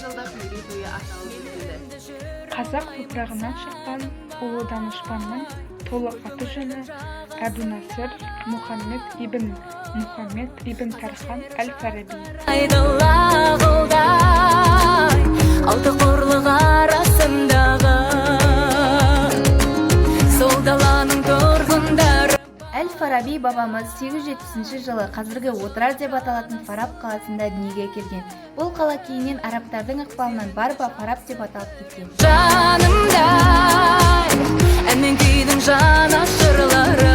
жылдық мерейтойы аталып өтілді. Қазақ топырағынан шыққан ұлы данышпанның толық аты жөні Әбу-Насыр Мұхаммед ибн Тархан әл-Фараби. Алты қорлық арасындағы сол даланың тұрғындары. Әл-Фараби бабамыз 870 жылы қазіргі Отырар деп аталатын Фараб қаласында дүниеге келген. Бұл қала кейіннен арабтардың ықпалынан Барба Фараб деп аталып кеткен. Жанымдай әннен күйдің жанашырлары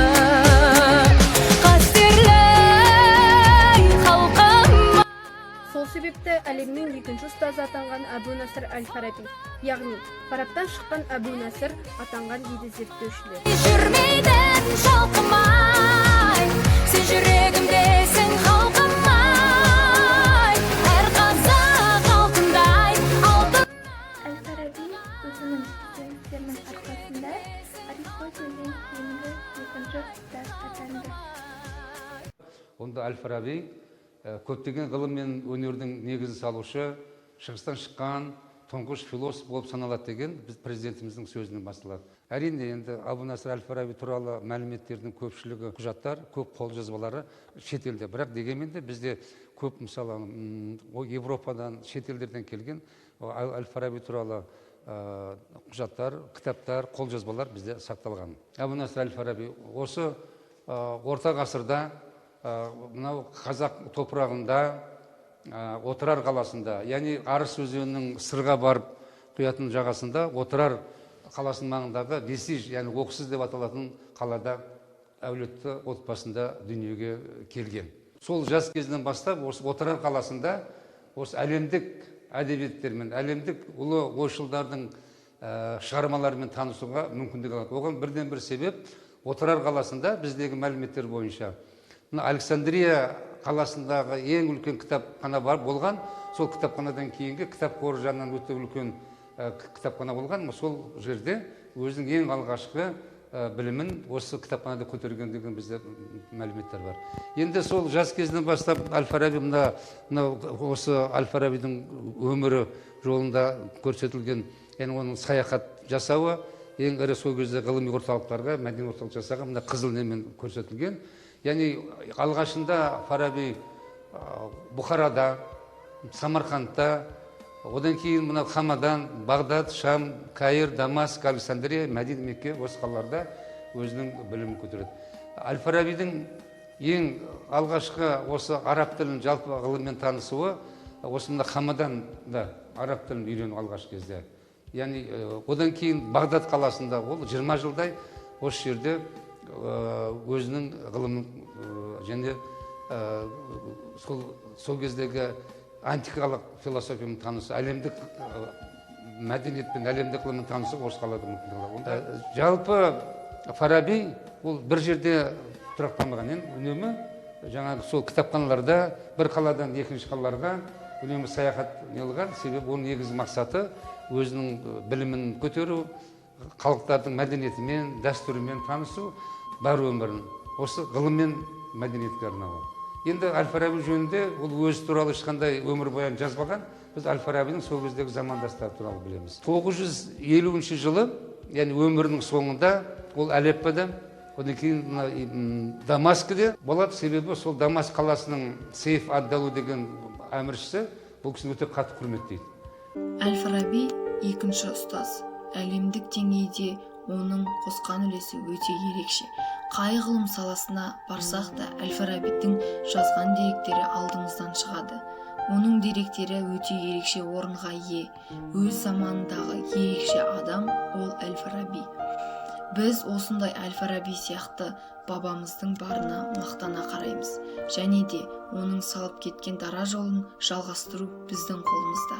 Сол себепті әлемнің екінші ұстазы атанған Әбу-Насыр әл-Фараби, яғни Фарабтан шыққан Әбу-Насыр атанған дейді зерттеушілер. Жүрмейден шалқымай, сен жүрегімдесің қалқымай, әр қазақ алтындай алтын. Әл-Фараби өзінің ізденістерінің арқасында Аристотельден кейінгі екінші ұстаз атанды. Онда Әл-Фараби көптеген ғылым мен өнердің негізін салушы, шығыстан шыққан тұңғыш философ болып саналады деген біз президентіміздің сөзінен басталады. Әрине, енді Әбу-Насыр әл-Фараби туралы мәліметтердің көпшілігі құжаттар, көп қолжазбалары шетелде. Бірақ дегенмен де бізде көп, мысалы, Европадан, шетелдерден келген әл-Фараби туралы құжаттар, кітаптар, қолжазбалар бізде сақталған. Әбу-Насыр әл-Фараби осы орта ғасырда мынау қазақ топырағында Отырар қаласында, яғни Арыс өзенінің сырға барып құятын жағасында Отырар қаласының маңындағы Бесиж, яғни Оқсыз деп аталатын қалада әулетті отбасында дүниеге келген. Сол жас кезінен бастап осы Отырар қаласында осы әлемдік әдебиеттермен, әлемдік ұлы ойшылдардың шығармаларымен танысуға мүмкіндік алады. Оған бірден бір себеп Отырар қаласында біздегі мәліметтер бойынша Александрия қаласындағы ең үлкен кітапхана бар болған, сол кітапханадан кейінгі кітап қоры жағынан өте үлкен кітапхана болған, сол жерде өзінің ең алғашқы білімін осы кітапханада көтерген деген бізде мәліметтер бар. Енді сол жас кезінен бастап Әл-Фараби осы Әл-Фарабидің өмірі жолында көрсетілген, яғни оның саяхат жасауы, ең ірі сол кезде ғылыми орталықтарға, мәдени орталық жасаған қызыл немен көрсетілген. Яғни алғашында Фараби Бұхарада, Самарқандта, одан кейін мына Хамадан, Бағдад, Шам, Каир, Дамаск, Александрия, Мәдина, Мекке осы қалаларда өзінің білімін көтереді. Әл-Фарабидің ең алғашқы осы араб тілін жалпы ғылыммен танысуы осы мына Хамадан да араб тілін үйрену алғашқы кезде. Яғни одан кейін Бағдад қаласында ол 20 жылдай осы жерде өзінің ғылымын және сол кездегі антикалық философиямен танысы, әлемдік мәдениетпен, әлемдік ғылыммен танысы осы қалада мүмкіндік алады. Жалпы Фараби ол бір жерде тұрақтамаған, үнемі жаңағы сол кітапханаларда бір қаладан екінші қалаларға үнемі саяхат неғылған, себебі оның негізгі мақсаты өзінің білімін көтеру, халықтардың мәдениетімен, дәстүрімен танысу, бар өмірін осы ғылым мен мәдениетке арналған. Енді Әл-Фараби жөнінде ол өзі туралы ешқандай өмір баян жазбаған, біз Әл-Фарабидің сол кездегі замандастары туралы білеміз. 950 жылы, яғни өмірінің соңында ол Алеппода, одан кейін Дамаскіде болады, себебі сол Дамаск қаласының Сейф ад-Далу деген әміршісі бұл кісіні өте қатты құрметтейді. Әл-Фараби екінші ұстаз. Әлемдік деңгейде оның қосқан үлесі өте ерекше. Қай ғылым саласына барсақ та Әл-Фарабидің жазған деректері алдымыздан шығады. Оның деректері өте ерекше орынға ие. Өз заманындағы ерекше адам ол Әл-Фараби. Біз осындай Әл-Фараби сияқты бабамыздың барына мақтана қараймыз. Және де оның салып кеткен дара жолын жалғастыру біздің қолымызда.